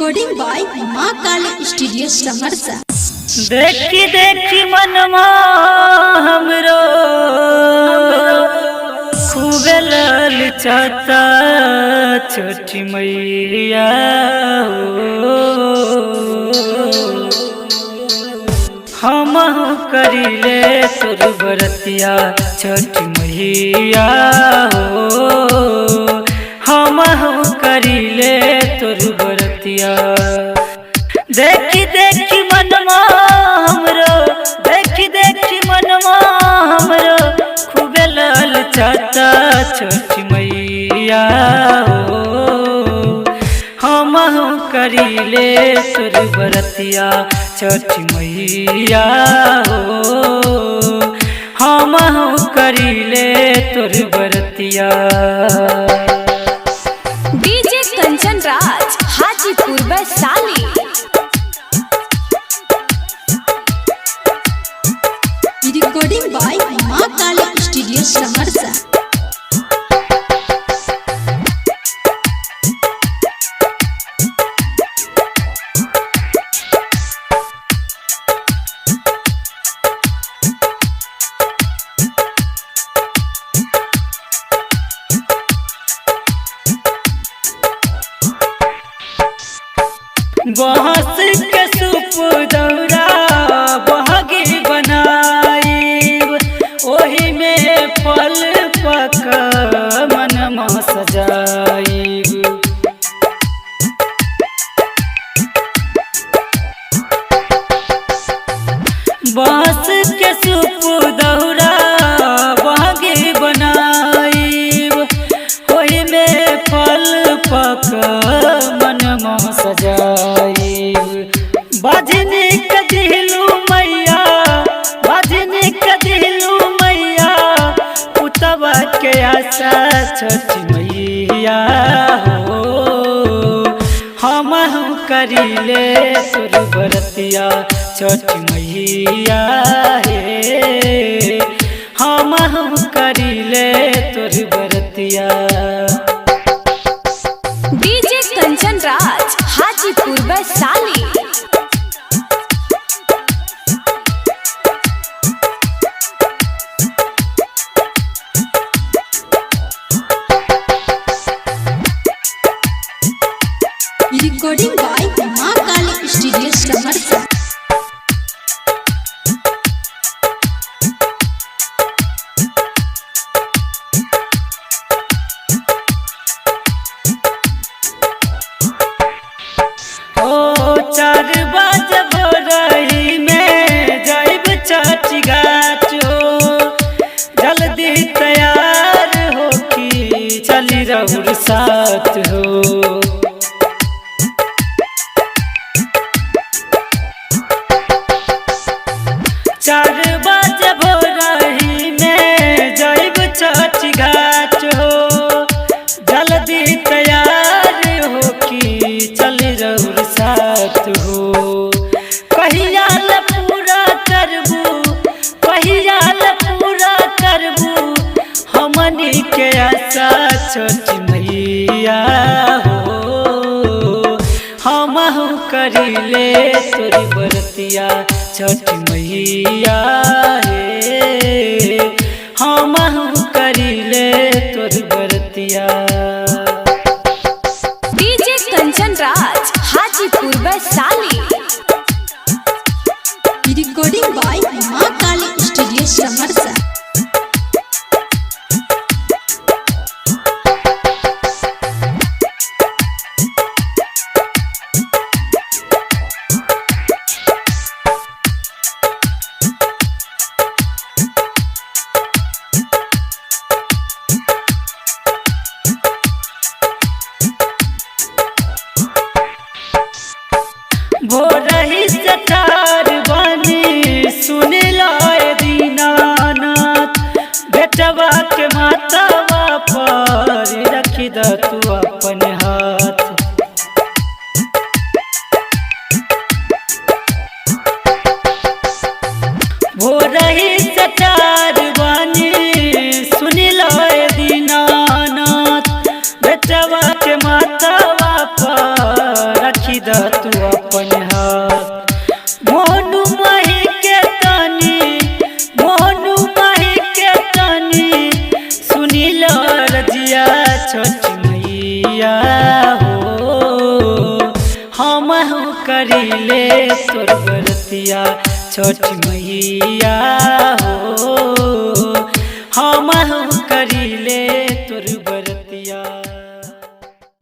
Recording by Maa Kali studio समरसा। देखी देखी मनमा हमरो खूबे ललचाता छोटी मैया हम करीले तोर बरतिया छोटी मैया हम करीले तोर बरतिया। देखी देखी मनमा हमरो देखी देखी मनमा हमरो खूबे ललचाता छोटी मैया हम करीले तोर बरतिया छोटी मैया हम करीले तोर बरतिया। DJ Kanchan Raj Hajipur Vaishali. Recording by Maa Kali studio समरसा। बांस के सूप दौरा बहगी बनाई ओही में फल पक मनमा सजाई। बांस के सूप दौरा बहगी बनाई ओही में फल पक मनमा सजाई। बाजनी कदिलू मैया बाजनी कदिलू मैया उतवा के आशा छोटी मैया हम करीले तोर बरतिया छोटी मैया हम करीले तोर बरतिया। DJ Kanchan Raj Hajipur Vaishali. Recording by Maa Kali studio समरसा। चार बजे भोरही में जाइब चाची गाचो जल्दी तैयार हो कि चली रउर साथ हो। चार बजे भोरही में जाइब चाची गाचो जल्दी तैयार हो कि चली रउर साथ हो। कहियाल पूरा करबू कहियाल पूरा करबू हमनी के आशा छोटी मैया हम करीले तोरी बरतिया छोटी मैया हम करीले तोरी बरतिया। DJ Kanchan Raj Hajipur Vaishali. Recording by Maa Kali studio समरसा। भोरही से ठार बनी सुन लाए दीनानाथ बेटवा के माथवा पर रखी द तू अपन हाथ। भोरही से ठार बनी सुन लाए दीनानाथ बेटवा के माथवा पर रखी द मोनू माही के तनी सुनिल रजिया छठी मैया हो हम करिले तोर बरतिया छठी मैया हो हम